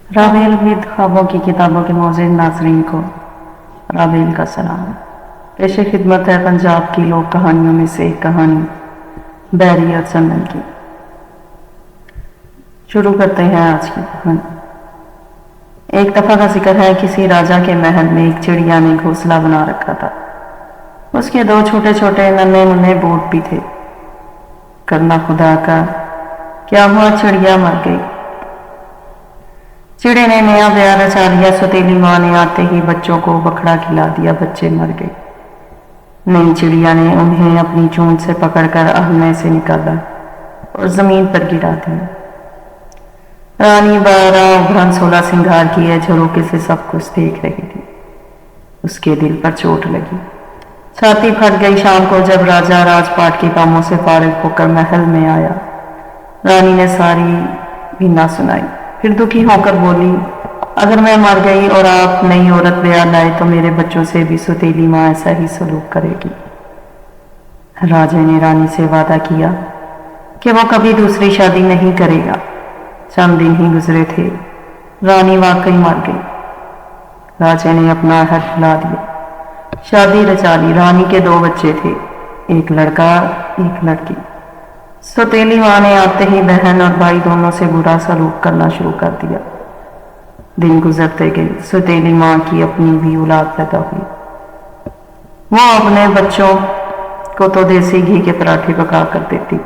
Rawail with ख्वाबों की किताबों के मौजूद नाज़रीन को रावेल का सलाम। पेश खिदमत है पंजाब की लोक कहानियों में से एक कहानी बैरी और चंदन की। शुरू करते हैं आज की कहानी। एक दफा का जिक्र है, किसी राजा के महल में एक चिड़िया ने घोंसला बना रखा था। उसके दो छोटे छोटे नन्हे मुन्ने बूट भी थे। करना खुदा का, क्या हुआ, चिड़िया मर गई। चिड़े ने नया ब्याह रचा लिया। सौतेली माँ ने आते ही बच्चों को बखड़ा खिला दिया, बच्चे मर गए। नई चिड़िया ने उन्हें अपनी चोंच से पकड़कर आलने से निकाला और जमीन पर गिरा दिया। रानी 12 उभरन 16 सिंगार किए झरोके से सब कुछ देख रही थी। उसके दिल पर चोट लगी, छाती फट गई। शाम को जब राजा राजपाट के कामों से फारिग होकर महल में आया, रानी ने सारी बीना सुनाई। फिर दुखी होकर बोली, अगर मैं मर गई और आप नई औरत ब्याह लाए तो मेरे बच्चों से भी सौतेली माँ ऐसा ही सलूक करेगी। राजा ने रानी से वादा किया कि वो कभी दूसरी शादी नहीं करेगा। चंद दिन ही गुजरे थे, रानी वाकई मर गई। राजा ने अपना हक भुला दिया, शादी रचा ली। रानी के 2 बच्चे थे, एक लड़का एक लड़की। सौतेली माँ ने आते ही बहन और भाई दोनों से बुरा सलूक करना शुरू कर दिया। दिन गुजरते गए, सौतेली माँ की अपनी भी औलाद पैदा हुई। वो अपने बच्चों को तो देसी घी के पराठे पका कर देती,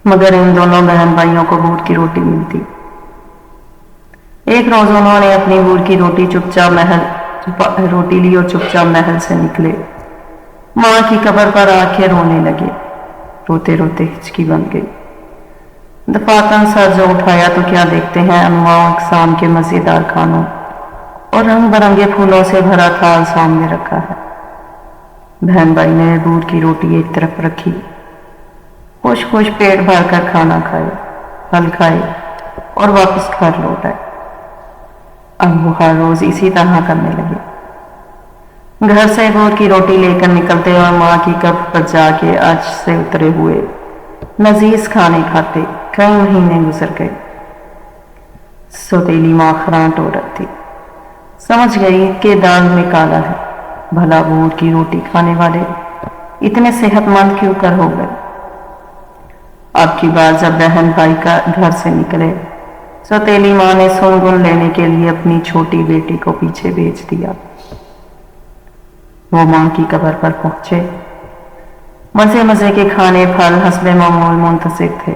मगर इन दोनों बहन भाइयों को बूट की रोटी मिलती। एक रोज उन्होंने अपनी बूट की रोटी रोटी ली और चुपचाप महल से निकले। माँ की कब्र पर आके रोने लगे। रोते रोते हिचकी बन गई। दफातन सर जो उठाया तो क्या देखते हैं, अनवां अक़साम के मज़ेदार खानों और रंग बिरंगे फूलों से भरा थाल सामने रखा है। बहन भाई ने दूध की रोटी एक तरफ रखी, खुश खुश पेट भर कर खाना खाए, फल खाए और वापस घर लौट आए। अब वो हर रोज इसी तरह करने लगे। घर से दूध की रोटी लेकर निकलते और माँ की कब्र पर जाके आज से उतरे हुए लजीज खाने खाते। कई महीने गुजर गए। सौतेली माँ खरांट औरत थी, समझ गई कि दाल में काला है। भला दूध की रोटी खाने वाले इतने सेहतमंद क्यों कर हो गए। अब की बार जब बहन भाई का घर से निकले, सौतेली माँ ने सुनगुन लेने के लिए अपनी छोटी बेटी को पीछे भेज दिया। वो माँ की कब्र पर पहुंचे। मजे मजे के खाने, फल हस्बे मामूल मुंतसिर थे।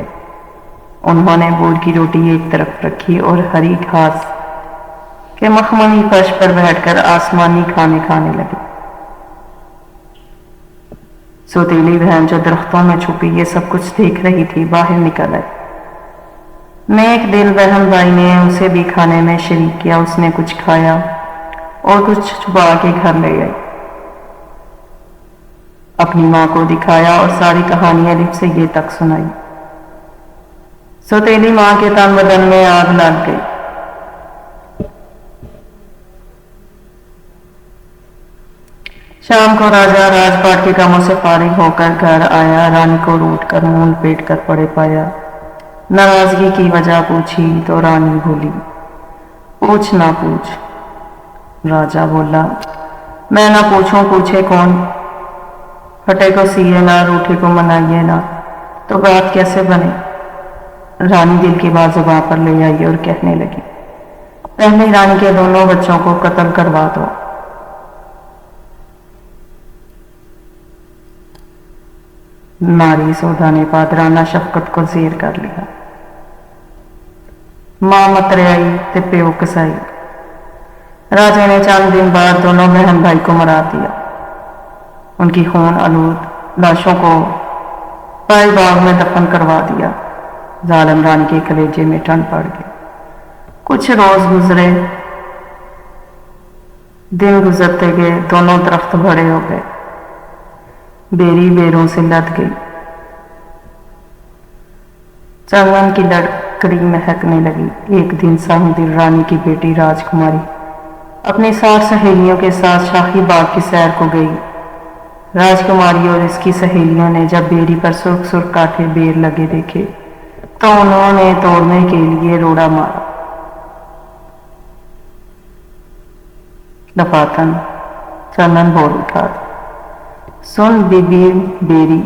उन्होंने बूट की रोटी एक तरफ रखी और हरी घास के मखमली फर्श पर बैठकर आसमानी खाने खाने लगे। सौतेली बहन जो दरख्तों में छुपी ये सब कुछ देख रही थी, बाहर निकल आई। नेक दिल बहन भाई ने उसे भी खाने में शरीक किया। उसने कुछ खाया और कुछ छुपा के घर ले आई। अपनी माँ को दिखाया और सारी कहानी अलिफ से ये तक सुनाई। सौतेली माँ के तन बदन में आग लग गई। शाम को राजा राजपाट के कामों से फारिग होकर घर आया। रानी को रूठ कर मुंह लपेट कर पड़े पाया। नाराजगी की वजह पूछी तो रानी बोली, पूछ ना पूछ। राजा बोला, मैं ना पूछूं, पूछे कौन। फटे को सिए ना, रूठे को मनाइए ना, तो बात कैसे बने। रानी दिल की बात जुबान पर ले आई और कहने लगी, पहले रानी के दोनों बच्चों को कत्ल करवा दो। नारी सौदा ने पादराना शफकत को जेर कर लिया। मां मतरियाई ते प्यो कसाई। राजा ने चंद दिन बाद दोनों बहन भाई को मरा दिया। उनकी खून आलूद लाशों को पाई बाग में दफन करवा दिया। जालिम रानी के कलेजे में ठंड पड़ गई। कुछ रोज गुजरे, दिन गुजरते गए। दोनों दरख्त बड़े हो गए, बेरी बेरों से लद गई। चंदन की लकड़ी महकने लगी। एक दिन साहुदिल रानी की बेटी राजकुमारी अपनी 60 सहेलियों के साथ शाही बाग की सैर को गई। राजकुमारी और इसकी सहेलियों ने जब बेरी पर सुर्ख सुर्ख काठे बेर लगे देखे तो उन्होंने तोड़ने के लिए रोड़ा मारा। दफातन। चंदन बोल उठा, सुन बीबी बेरी।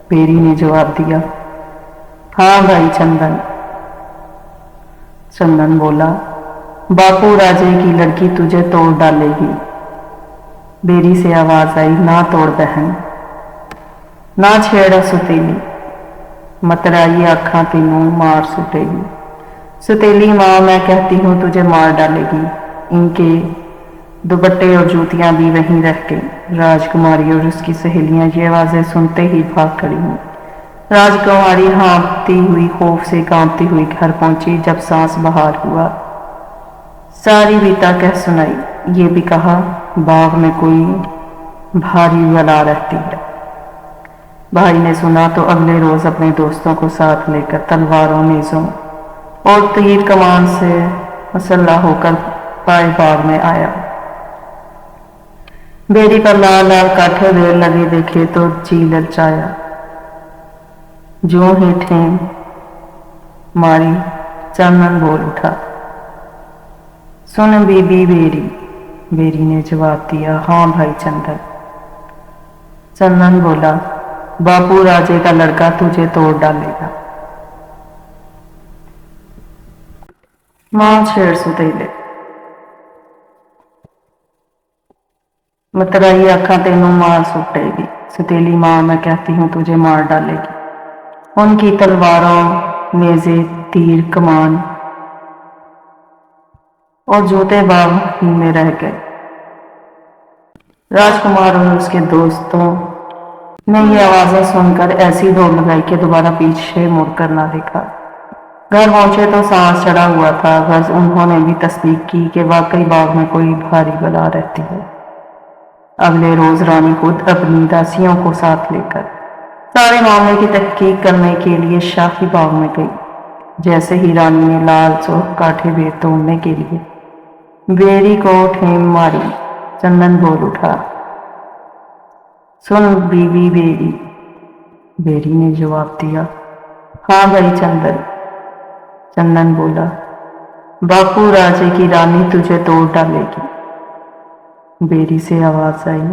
बेरी ने जवाब दिया, हाँ भाई चंदन। चंदन बोला, बापू राजे की लड़की तुझे तोड़ डालेगी। बेरी से आवाज आई, ना तोड़ बहन, ना छेड़ा सुतीली, मतराई आँखां तेनू मार सुटेगी। सुतेली माँ, मैं कहती हूँ तुझे मार डालेगी। इनके दुपट्टे और जूतियां भी वहीं रह गई। राजकुमारी और उसकी सहेलियां ये आवाजें सुनते ही भाग खड़ी हुई। राजकुमारी हाँफती हुई, खौफ से कांपती हुई घर पहुंची। जब सांस बाहर हुआ, सारी बीता कह सुनाई। ये भी कहा, बाग में कोई भारी बला रहती है। भाई ने सुना तो अगले रोज अपने दोस्तों को साथ लेकर तलवारों, नेजों और तीर कमान से मसल्ला होकर पाए बाग में आया। बेरी पर लाल लाल काठे देर लगे देखे तो जी ललचाया। जो ही ठेम मारी, चंदन बोल उठा, सुन बीबी बेरी। बेरी ने जवाब दिया, हाँ भाई चंदन। चंदन बोला, बापू राजे का लड़का तुझे तोड़ डालेगा। मां छेड़ सुतेले, मतराई आँखां तेनू मार सुटेगी। सुतेली माँ, मैं कहती हूँ तुझे मार डालेगी। उनकी तलवारों, नेजे, तीर, कमान और जूते बाग ही में रह गए। राजकुमार और उसके दोस्तों ने ये आवाजें सुनकर ऐसी दौड़ लगाई कि दोबारा पीछे मुड़कर ना देखा। घर पहुंचे तो सांस चढ़ा हुआ था। बस उन्होंने भी तस्दीक की कि वाकई बाग में कोई भारी बला रहती है। अगले रोज रानी खुद अपनी दासियों को साथ लेकर सारे मामले की तहकीक करने के लिए शाही बाग में गई। जैसे ही रानी ने लाल सुर्ख काठे बेर तोड़ने के लिए बेरी को ठेम मारी, चंदन बोल उठा, सुन बीबी बेरी। बेरी ने जवाब दिया, हाँ भाई चंदन। चंदन बोला, बापू राजे की रानी तुझे तोड़ डालेगी। बेरी से आवाज आई,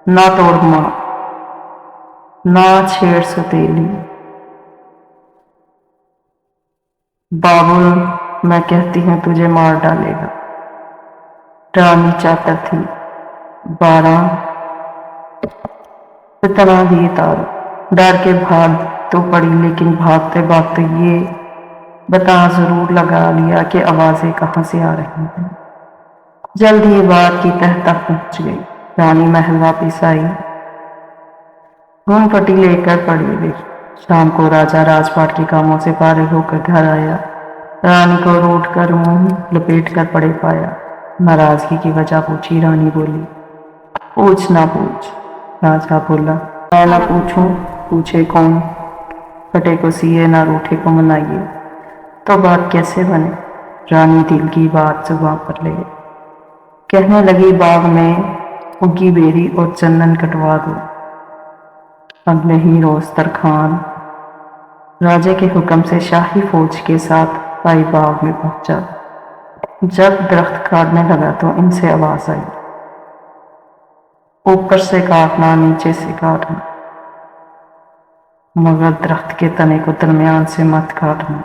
ना तोड़ मां, ना छेड़ सुतेली। बाबुल, मैं कहती हूँ तुझे मार डालेगा। रानी चाकर थी, 12 इतना ही तार। डर के भाग तो पड़ी, लेकिन भागते भागते ये बता जरूर लगा लिया कि आवाजें कहाँ से आ रही हैं। जल्द ही बात की तह तक पहुंच गई। रानी महल वापिस आई, घूम पट्टी लेकर पड़ी गई। शाम को राजा राजपाट के कामों से फारिग होकर घर आया। रानी को रूठ कर मुंह लपेट कर पड़े पाया। नाराजगी की वजह पूछी। रानी बोली, पूछ ना पूछ। राजा बोला, मैं ना पूछूं, पूछे कौन। फटे को सिए ना रूठे को मनाइए, तो बात कैसे बने। रानी दिल की बात जुबान पर ले कहने लगी, बाग में उगी बेरी और चंदन कटवा दो। अगले ही रोज तरखान राजे के हुक्म से शाही फौज के साथ पाई बाग में पहुंचा। जब दरख्त काटने लगा तो इनसे आवाज आई, ऊपर से काटना, नीचे से काटना, मगर दरख्त के तने को दरमियान से मत काटना।